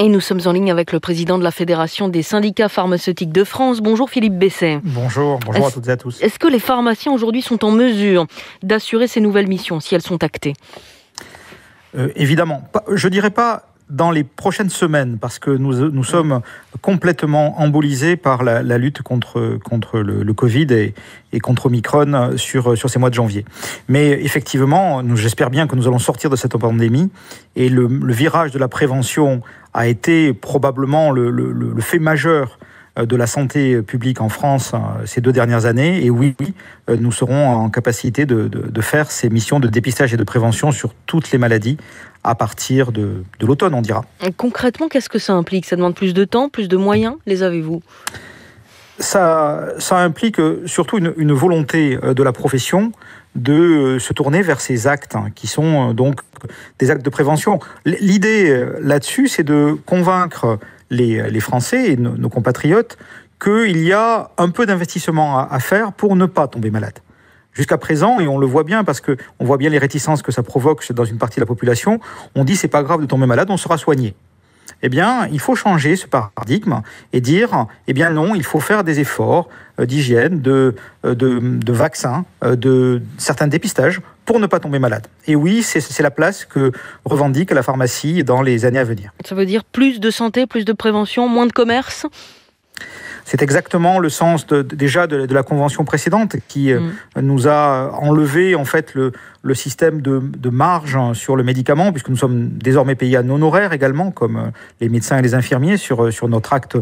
Et nous sommes en ligne avec le président de la Fédération des syndicats pharmaceutiques de France. Bonjour Philippe Besset. Bonjour à toutes et à tous. Est-ce que les pharmaciens aujourd'hui sont en mesure d'assurer ces nouvelles missions si elles sont actées ? Évidemment. Je ne dirais pas dans les prochaines semaines, parce que nous sommes complètement embolisés par la lutte contre le Covid et contre Omicron sur ces mois de janvier. Mais effectivement, j'espère bien que nous allons sortir de cette pandémie, et le virage de la prévention a été probablement le fait majeur de la santé publique en France ces 2 dernières années. Et oui, nous serons en capacité de faire ces missions de dépistage et de prévention sur toutes les maladies à partir de l'automne, on dira. Et concrètement, qu'est-ce que ça implique ? Ça demande plus de temps, plus de moyens ? Les avez-vous ? Ça implique surtout une volonté de la profession de se tourner vers ces actes qui sont donc des actes de prévention. L'idée là-dessus, c'est de convaincre les Français et nos compatriotes qu'il y a un peu d'investissement à faire pour ne pas tomber malade. Jusqu'à présent, et on le voit bien parce qu'on voit bien les réticences que ça provoque dans une partie de la population, on dit c'est pas grave de tomber malade, on sera soigné. Eh bien, il faut changer ce paradigme et dire, eh bien non, il faut faire des efforts d'hygiène, de vaccins, de certains dépistages pour ne pas tomber malade. Et oui, c'est la place que revendique la pharmacie dans les années à venir. Ça veut dire plus de santé, plus de prévention, moins de commerce ? C'est exactement le sens de la convention précédente qui nous a enlevé en fait le système de marge sur le médicament, puisque nous sommes désormais payés à non horaire également, comme les médecins et les infirmiers, sur notre acte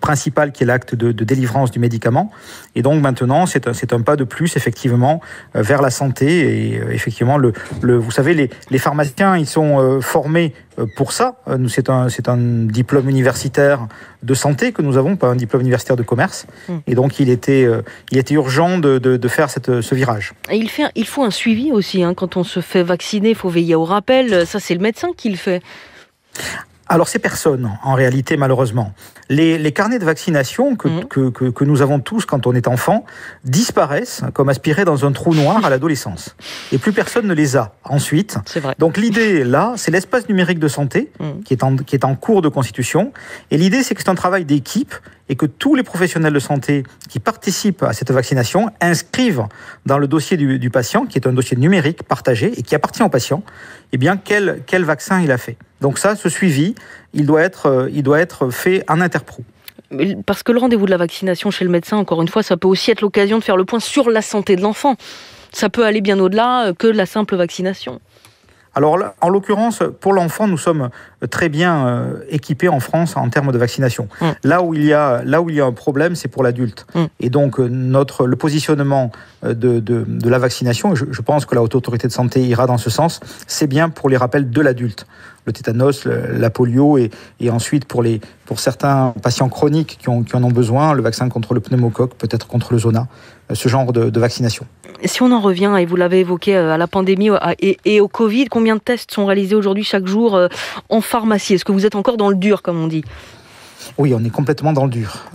principal qui est l'acte de délivrance du médicament. Et donc maintenant, c'est un pas de plus effectivement vers la santé. Et effectivement, vous savez, les pharmaciens, ils sont formés pour ça. C'est un diplôme universitaire de santé que nous avons, pas un diplôme universitaire de commerce. Et donc il était urgent de faire ce virage. Et il faut un suivi aussi. Quand on se fait vacciner, il faut veiller au rappel. Ça, c'est le médecin qui le fait. Alors, c'est personne, en réalité, malheureusement. Les carnets de vaccination que nous avons tous quand on est enfant disparaissent comme aspirés dans un trou noir à l'adolescence. Et plus personne ne les a ensuite. C'est vrai. Donc, l'idée, là, c'est l'espace numérique de santé qui est en cours de constitution. Et l'idée, c'est que c'est un travail d'équipe et que tous les professionnels de santé qui participent à cette vaccination inscrivent dans le dossier du patient, qui est un dossier numérique partagé et qui appartient au patient, eh bien, quel vaccin il a fait. Donc ça, ce suivi, il doit être fait en interpro. Parce que le rendez-vous de la vaccination chez le médecin, encore une fois, ça peut aussi être l'occasion de faire le point sur la santé de l'enfant. Ça peut aller bien au-delà que la simple vaccination. Alors, en l'occurrence, pour l'enfant, nous sommes très bien équipés en France en termes de vaccination. Là où il y a un problème, c'est pour l'adulte. Et donc, le positionnement de la vaccination, je pense que la Haute Autorité de Santé ira dans ce sens, c'est bien pour les rappels de l'adulte. Le tétanos, la polio, et ensuite pour certains patients chroniques qui en ont besoin, le vaccin contre le pneumocoque, peut-être contre le zona, ce genre de vaccination. Si on en revient, et vous l'avez évoqué, à la pandémie et au Covid, combien de tests sont réalisés aujourd'hui chaque jour en pharmacie ? Est-ce que vous êtes encore dans le dur, comme on dit ? Oui, on est complètement dans le dur.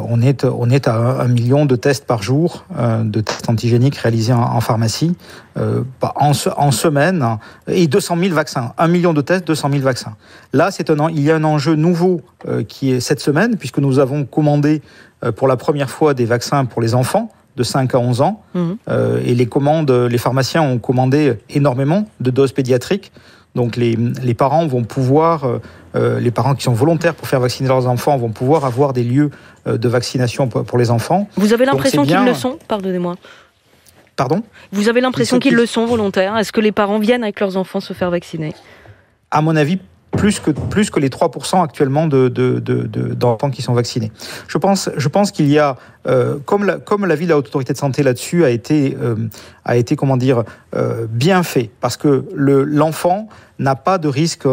On est à 1 million de tests par jour, de tests antigéniques réalisés en pharmacie, en semaine, et 200 000 vaccins. 1 million de tests, 200 000 vaccins. Là, il y a un enjeu nouveau qui est cette semaine, puisque nous avons commandé pour la première fois des vaccins pour les enfants de 5 à 11 ans. Et les pharmaciens ont commandé énormément de doses pédiatriques. Donc les parents vont pouvoir, les parents qui sont volontaires pour faire vacciner leurs enfants vont pouvoir avoir des lieux de vaccination pour les enfants. Vous avez l'impression qu'ils le sont ? Pardonnez-moi. Pardon ? Vous avez l'impression qu'ils le sont volontaires ? Est-ce que les parents viennent avec leurs enfants se faire vacciner ? À mon avis, plus que les 3% actuellement d'enfants qui sont vaccinés. Je pense qu'il y a, comme l'avis de la Haute Autorité de Santé là-dessus a été bien fait, parce que l'enfant n'a pas de risque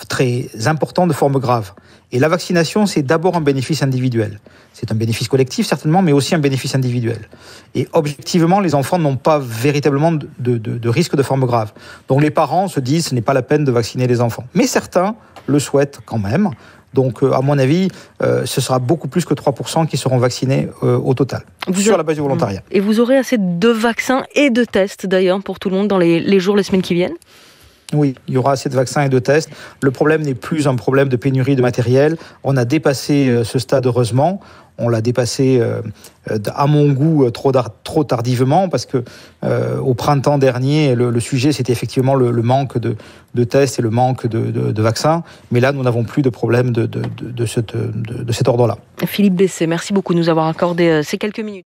très important de forme grave. Et la vaccination, c'est d'abord un bénéfice individuel. C'est un bénéfice collectif, certainement, mais aussi un bénéfice individuel. Et objectivement, les enfants n'ont pas véritablement de risque de forme grave. Donc les parents se disent, ce n'est pas la peine de vacciner les enfants. Mais certains le souhaitent quand même. Donc, à mon avis, ce sera beaucoup plus que 3% qui seront vaccinés au total, sur la base du volontariat. Et vous aurez assez de vaccins et de tests, d'ailleurs, pour tout le monde dans les jours, les semaines qui viennent ? Oui, il y aura assez de vaccins et de tests. Le problème n'est plus un problème de pénurie de matériel. On a dépassé ce stade, heureusement. On l'a dépassé, à mon goût, trop tardivement, parce que au printemps dernier, le sujet, c'était effectivement le manque de tests et le manque de vaccins. Mais là, nous n'avons plus de problème de cet ordre-là. Philippe Besset, merci beaucoup de nous avoir accordé ces quelques minutes.